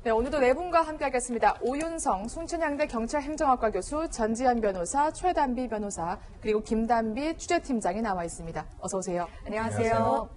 네, 오늘도 네 분과 함께하겠습니다. 오윤성 순천향대 경찰행정학과 교수, 전지현 변호사, 최단비 변호사, 그리고 김단비 취재팀장이 나와 있습니다. 어서 오세요. 안녕하세요.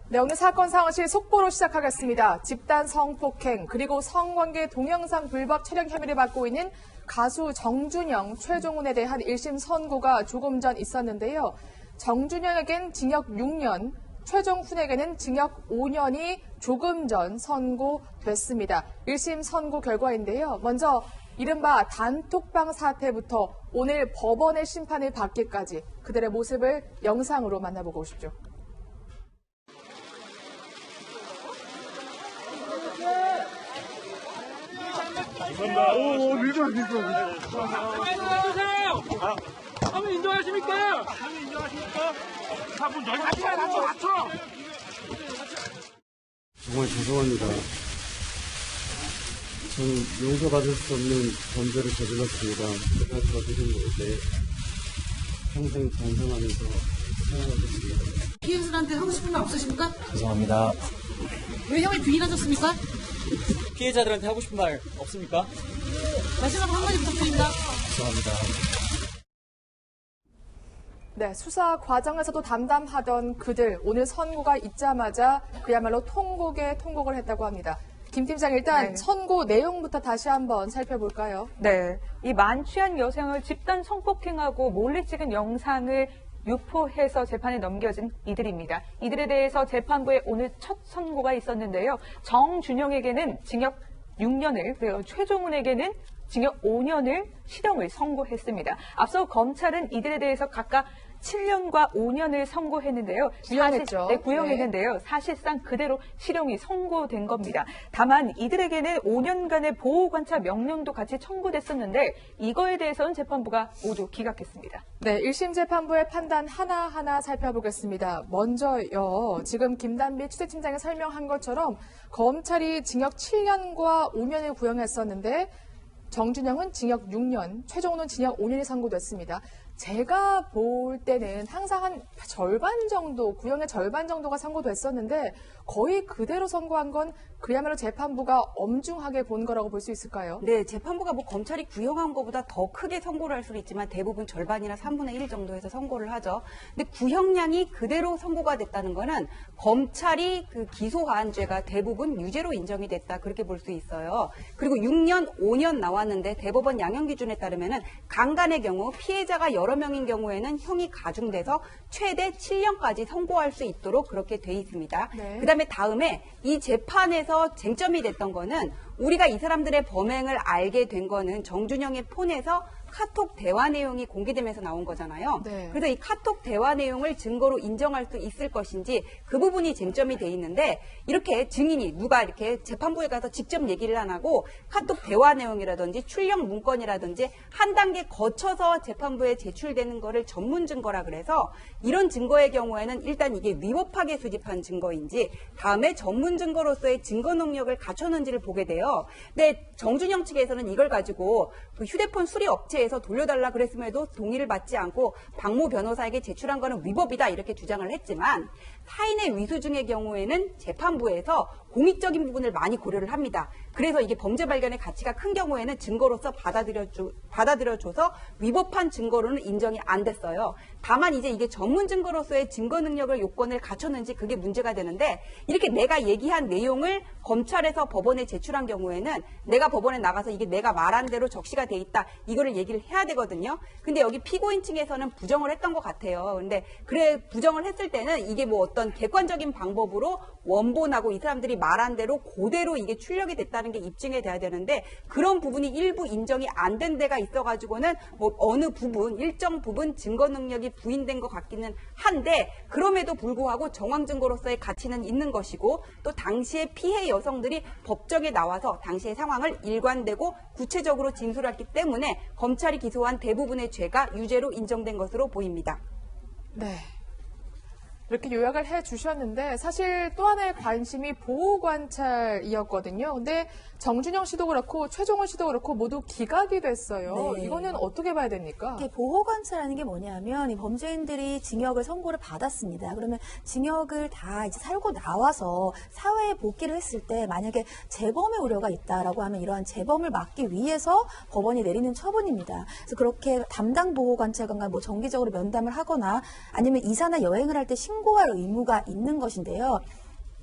네, 오늘 사건 상황실 속보로 시작하겠습니다. 집단 성폭행 그리고 성관계 동영상 불법 촬영 혐의를 받고 있는 가수 정준영, 최종훈에 대한 1심 선고가 조금 전 있었는데요. 정준영에겐 징역 6년, 최종훈에게는 징역 5년이 조금 전 선고됐습니다. 1심 선고 결과인데요. 먼저 이른바 단톡방 사태부터 오늘 법원의 심판을 받기까지 그들의 모습을 영상으로 만나보고 오십시오. 밀죠. 한번 인정하십니까? 한번 낮춰. 정말 죄송합니다. 저는 용서받을 수 없는 범죄를 저질렀습니다. 제가 저지른 것에 평생 반성하면서 살아가겠습니다. 피해자들한테 하고 싶은 말 없으십니까? 죄송합니다. 왜 형을 부인하셨습니까? 피해자들한테 하고 싶은 말 없습니까? 마지막으로 한마디 부탁드립니다. 죄송합니다. 네, 수사 과정에서도 담담하던 그들, 오늘 선고가 있자마자 그야말로 통곡을 했다고 합니다. 김 팀장, 일단 선고 내용부터 다시 한번 살펴볼까요? 네, 이 만취한 여성을 집단 성폭행하고 몰래 찍은 영상을 유포해서 재판에 넘겨진 이들입니다. 이들에 대해서 재판부에 오늘 첫 선고가 있었는데요. 정준영에게는 징역 6년을, 그리고 최종훈에게는 징역 5년을 실형을 선고했습니다. 앞서 검찰은 이들에 대해서 각각 7년과 5년을 선고했는데요. 구형했죠. 네, 구형했는데요. 사실상 그대로 실형이 선고된 겁니다. 다만 이들에게는 5년간의 보호관찰 명령도 같이 청구됐었는데 이거에 대해서는 재판부가 모두 기각했습니다. 네, 1심 재판부의 판단 하나하나 살펴보겠습니다. 먼저요, 지금 김단비 취재팀장이 설명한 것처럼 검찰이 징역 7년과 5년을 구형했었는데 정준영은 징역 6년, 최종훈은 징역 5년이 선고됐습니다. 제가 볼 때는 항상 한 절반 정도, 구형의 절반 정도가 선고됐었는데 거의 그대로 선고한 건 그야말로 재판부가 엄중하게 본 거라고 볼 수 있을까요? 네, 재판부가 뭐 검찰이 구형한 것보다 더 크게 선고를 할 수는 있지만 대부분 절반이나 3분의 1 정도에서 선고를 하죠. 근데 구형량이 그대로 선고가 됐다는 거는 검찰이 그 기소한 죄가 대부분 유죄로 인정이 됐다, 그렇게 볼 수 있어요. 그리고 6년, 5년 나왔는데 대법원 양형 기준에 따르면은 강간의 경우 피해자가 여러 명인 경우에는 형이 가중돼서 최대 7년까지 선고할 수 있도록 그렇게 돼 있습니다. 네. 그다음에 다음에 이 재판에서 쟁점이 됐던 거는 우리가 이 사람들의 범행을 알게 된 거는 정준영의 폰에서 카톡 대화 내용이 공개되면서 나온 거잖아요. 네. 그래서 이 카톡 대화 내용을 증거로 인정할 수 있을 것인지 그 부분이 쟁점이 돼 있는데 이렇게 증인이 누가 이렇게 재판부에 가서 직접 얘기를 안 하고 카톡 대화 내용이라든지 출력 문건이라든지 한 단계 거쳐서 재판부에 제출되는 거를 전문 증거라 그래서 이런 증거의 경우에는 일단 이게 위법하게 수집한 증거인지 다음에 전문 증거로서의 증거 능력을 갖췄는지를 보게 돼요. 근데 정준영 측에서는 이걸 가지고 그 휴대폰 수리 업체에서 돌려달라 그랬음에도 동의를 받지 않고 박모 변호사에게 제출한 거는 위법이다 이렇게 주장을 했지만 타인의 위수증의 경우에는 재판부에서 공익적인 부분을 많이 고려를 합니다. 그래서 이게 범죄 발견의 가치가 큰 경우에는 증거로서 받아들여줘서 위법한 증거로는 인정이 안 됐어요. 다만 이제 이게 전문 증거로서의 증거 능력을 요건을 갖췄는지 그게 문제가 되는데 이렇게 내가 얘기한 내용을 검찰에서 법원에 제출한 경우에는 내가 법원에 나가서 이게 내가 말한 대로 적시가 돼 있다 이거를 얘기를 해야 되거든요. 근데 여기 피고인 층에서는 부정을 했던 것 같아요. 근데 그래 부정을 했을 때는 이게 뭐 어떤 객관적인 방법으로 원본하고 이 사람들이 말한 대로 그대로 이게 출력이 됐다는 게 입증이 돼야 되는데 그런 부분이 일부 인정이 안 된 데가 있어가지고는 뭐 어느 부분 일정 부분 증거 능력이 부인된 것 같기는 한데 그럼에도 불구하고 정황 증거로서의 가치는 있는 것이고 또 당시에 피해 여성들이 법정에 나와서 당시의 상황을 일관되고 구체적으로 진술했기 때문에 검찰이 기소한 대부분의 죄가 유죄로 인정된 것으로 보입니다. 네. 이렇게 요약을 해 주셨는데 사실 또 하나의 관심이 보호관찰이었거든요. 근데 정준영 씨도 그렇고 최종훈 씨도 그렇고 모두 기각이 됐어요. 네. 이거는 어떻게 봐야 됩니까? 이게 보호관찰하는 게 뭐냐면 이 범죄인들이 징역을 선고를 받았습니다. 그러면 징역을 다 이제 살고 나와서 사회에 복귀를 했을 때 만약에 재범의 우려가 있다라고 하면 이러한 재범을 막기 위해서 법원이 내리는 처분입니다. 그래서 그렇게 담당 보호관찰관과 뭐 정기적으로 면담을 하거나 아니면 이사나 여행을 할 때 신고할 의무가 있는 것인데요.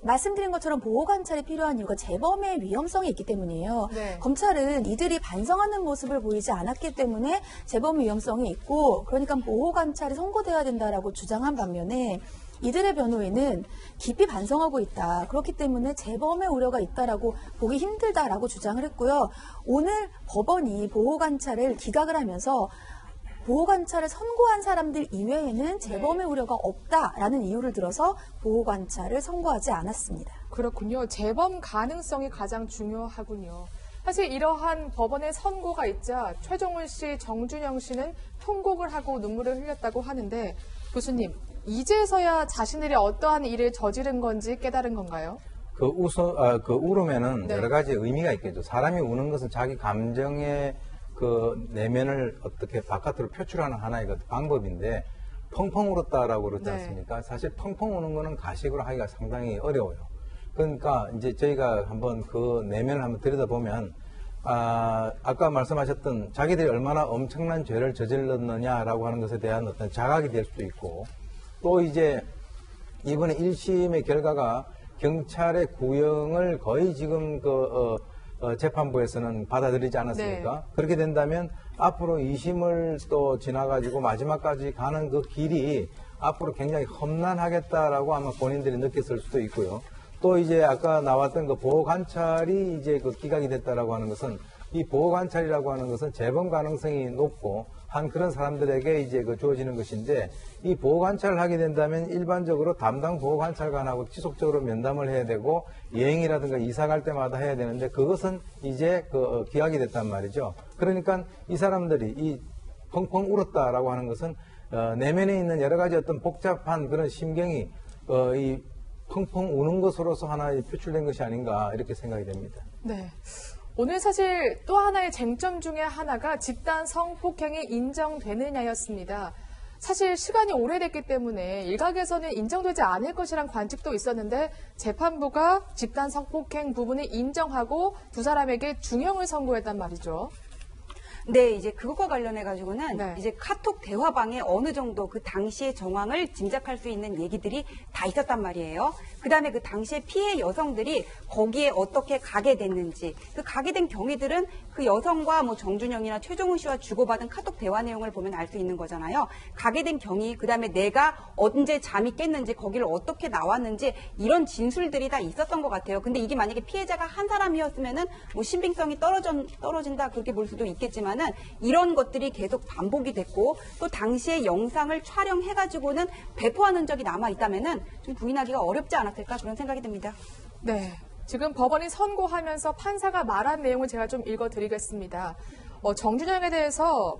말씀드린 것처럼 보호관찰이 필요한 이유가 재범의 위험성이 있기 때문이에요. 네. 검찰은 이들이 반성하는 모습을 보이지 않았기 때문에 재범의 위험성이 있고 그러니까 보호관찰이 선고돼야 된다라고 주장한 반면에 이들의 변호인은 깊이 반성하고 있다. 그렇기 때문에 재범의 우려가 있다라고 보기 힘들다라고 주장을 했고요. 오늘 법원이 보호관찰을 기각을 하면서 보호관찰을 선고한 사람들 이외에는 재범의 우려가 없다라는 이유를 들어서 보호관찰을 선고하지 않았습니다. 그렇군요. 재범 가능성이 가장 중요하군요. 사실 이러한 법원의 선고가 있자 최종훈 씨, 정준영 씨는 통곡을 하고 눈물을 흘렸다고 하는데 교수님, 이제서야 자신들이 어떠한 일을 저지른 건지 깨달은 건가요? 그 울음에는 네. 여러 가지 의미가 있겠죠. 사람이 우는 것은 자기 감정의 그 내면을 어떻게 바깥으로 표출하는 하나의 그 방법인데 펑펑 울었다라고 그러지 네. 않습니까? 사실 펑펑 우는 거는 가식으로 하기가 상당히 어려워요. 그러니까 이제 저희가 한번 그 내면을 한번 들여다보면 아까 말씀하셨던 자기들이 얼마나 엄청난 죄를 저질렀느냐라고 하는 것에 대한 어떤 자각이 될 수도 있고 또 이제 이번에 1심의 결과가 경찰의 구형을 거의 지금 재판부에서는 받아들이지 않았습니까? 네. 그렇게 된다면 앞으로 2심을 또 지나가지고 마지막까지 가는 그 길이 앞으로 굉장히 험난하겠다라고 아마 본인들이 느꼈을 수도 있고요. 또 이제 아까 나왔던 그 보호관찰이 이제 그 기각이 됐다라고 하는 것은 이 보호관찰이라고 하는 것은 재범 가능성이 높고 한 그런 사람들에게 이제 그 주어지는 것인데 이 보호관찰을 하게 된다면 일반적으로 담당 보호관찰관하고 지속적으로 면담을 해야 되고 여행이라든가 이사 갈 때마다 해야 되는데 그것은 이제 그 기각이 됐단 말이죠. 그러니까 이 사람들이 이 펑펑 울었다라고 하는 것은 내면에 있는 여러 가지 어떤 복잡한 그런 심경이 이 펑펑 우는 것으로서 하나의 표출된 것이 아닌가 이렇게 생각이 됩니다. 네. 오늘 사실 또 하나의 쟁점 중에 하나가 집단 성폭행이 인정되느냐였습니다. 사실 시간이 오래됐기 때문에 일각에서는 인정되지 않을 것이란 관측도 있었는데 재판부가 집단 성폭행 부분을 인정하고 두 사람에게 중형을 선고했단 말이죠. 네, 이제 그것과 관련해 가지고는 네. 이제 카톡 대화방에 어느 정도 그 당시의 정황을 짐작할 수 있는 얘기들이 다 있었단 말이에요. 그다음에 그 당시에 피해 여성들이 거기에 어떻게 가게 됐는지, 그 가게 된 경위들은 그 여성과 뭐 정준영이나 최종훈 씨와 주고받은 카톡 대화 내용을 보면 알 수 있는 거잖아요. 가게 된 경위, 그다음에 내가 언제 잠이 깼는지, 거기를 어떻게 나왔는지 이런 진술들이 다 있었던 것 같아요. 근데 이게 만약에 피해자가 한 사람이었으면은 뭐 신빙성이 떨어진다 그렇게 볼 수도 있겠지만 이런 것들이 계속 반복이 됐고 또 당시에 영상을 촬영해가지고는 배포한 흔적이 남아있다면 좀 부인하기가 어렵지 않았을까 그런 생각이 듭니다. 네. 지금 법원이 선고하면서 판사가 말한 내용을 제가 좀 읽어드리겠습니다. 정준영에 대해서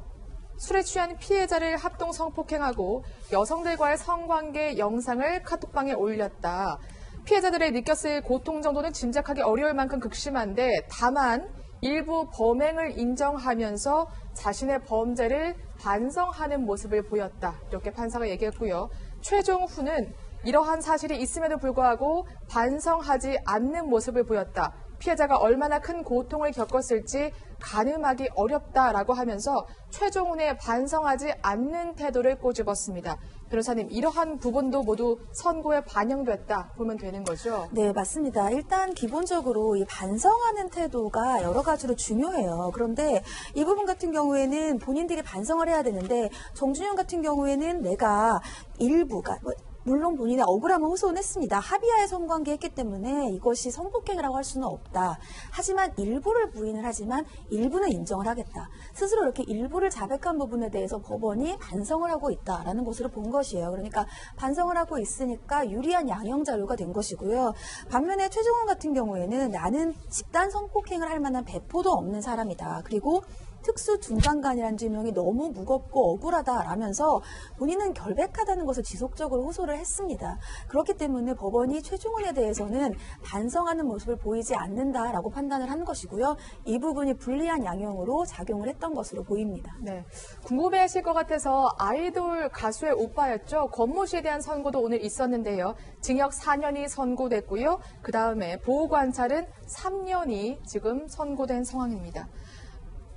술에 취한 피해자를 합동 성폭행하고 여성들과의 성관계 영상을 카톡방에 올렸다. 피해자들의 느꼈을 고통 정도는 짐작하기 어려울 만큼 극심한데 다만 일부 범행을 인정하면서 자신의 범죄를 반성하는 모습을 보였다. 이렇게 판사가 얘기했고요. 최종훈은 이러한 사실이 있음에도 불구하고 반성하지 않는 모습을 보였다. 피해자가 얼마나 큰 고통을 겪었을지 가늠하기 어렵다라고 하면서 최종훈의 반성하지 않는 태도를 꼬집었습니다. 변호사님, 이러한 부분도 모두 선고에 반영됐다 보면 되는 거죠? 네, 맞습니다. 일단 기본적으로 이 반성하는 태도가 여러 가지로 중요해요. 그런데 이 부분 같은 경우에는 본인들이 반성을 해야 되는데 정준영 같은 경우에는 내가 일부가 물론 본인의 억울함을 호소했습니다. 합의하에 성관계했기 때문에 이것이 성폭행이라고 할 수는 없다. 하지만 일부를 부인을 하지만 일부는 인정을 하겠다. 스스로 이렇게 일부를 자백한 부분에 대해서 법원이 반성을 하고 있다라는 것으로 본 것이에요. 그러니까 반성을 하고 있으니까 유리한 양형 자료가 된 것이고요. 반면에 최종훈 같은 경우에는 나는 집단 성폭행을 할 만한 배포도 없는 사람이다. 그리고 특수 둔강간이라는 지명이 너무 무겁고 억울하다라면서 본인은 결백하다는 것을 지속적으로 호소를 했습니다. 그렇기 때문에 법원이 최종훈에 대해서는 반성하는 모습을 보이지 않는다라고 판단을 한 것이고요. 이 부분이 불리한 양형으로 작용을 했던 것으로 보입니다. 네. 궁금해하실 것 같아서 아이돌 가수의 오빠였죠. 권모 씨에 대한 선고도 오늘 있었는데요. 징역 4년이 선고됐고요. 그 다음에 보호관찰은 3년이 지금 선고된 상황입니다.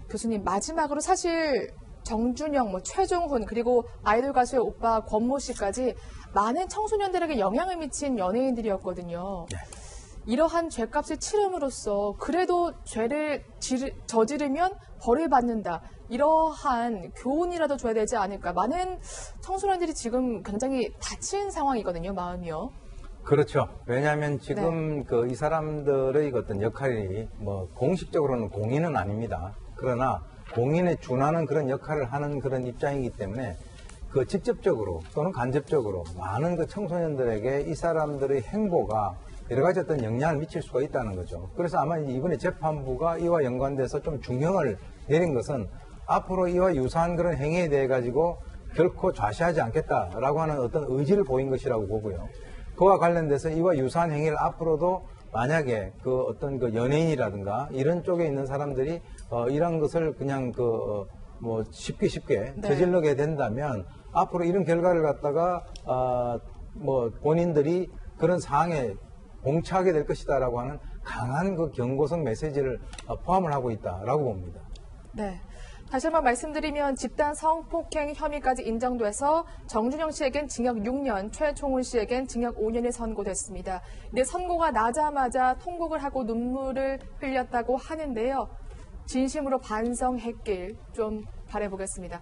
교수님, 마지막으로 사실 정준영, 최종훈, 그리고 아이돌 가수의 오빠 권모 씨까지 많은 청소년들에게 영향을 미친 연예인들이었거든요. 이러한 죄값을 치름으로써 그래도 죄를 저지르면 벌을 받는다. 이러한 교훈이라도 줘야 되지 않을까. 많은 청소년들이 지금 굉장히 다친 상황이거든요, 마음이요. 그렇죠. 왜냐하면 지금 이 사람들의 어떤 역할이 뭐 공식적으로는 공인은 아닙니다. 그러나 공인에 준하는 그런 역할을 하는 그런 입장이기 때문에 그 직접적으로 또는 간접적으로 많은 그 청소년들에게 이 사람들의 행보가 여러 가지 어떤 영향을 미칠 수가 있다는 거죠. 그래서 아마 이번에 재판부가 이와 연관돼서 좀 중형을 내린 것은 앞으로 이와 유사한 그런 행위에 대해 가지고 결코 좌시하지 않겠다라고 하는 어떤 의지를 보인 것이라고 보고요. 그와 관련돼서 이와 유사한 행위를 앞으로도 만약에 그 어떤 그 연예인이라든가 이런 쪽에 있는 사람들이 이런 것을 그냥 뭐 쉽게 저질러게 된다면 앞으로 이런 결과를 갖다가 뭐 본인들이 그런 상황에 봉착하게 될 것이다라고 하는 강한 그 경고성 메시지를 포함을 하고 있다라고 봅니다. 네. 다시 한번 말씀드리면 집단 성폭행 혐의까지 인정돼서 정준영 씨에겐 징역 6년, 최종훈 씨에겐 징역 5년이 선고됐습니다. 근데 선고가 나자마자 통곡을 하고 눈물을 흘렸다고 하는데요. 진심으로 반성했길 좀 바라보겠습니다.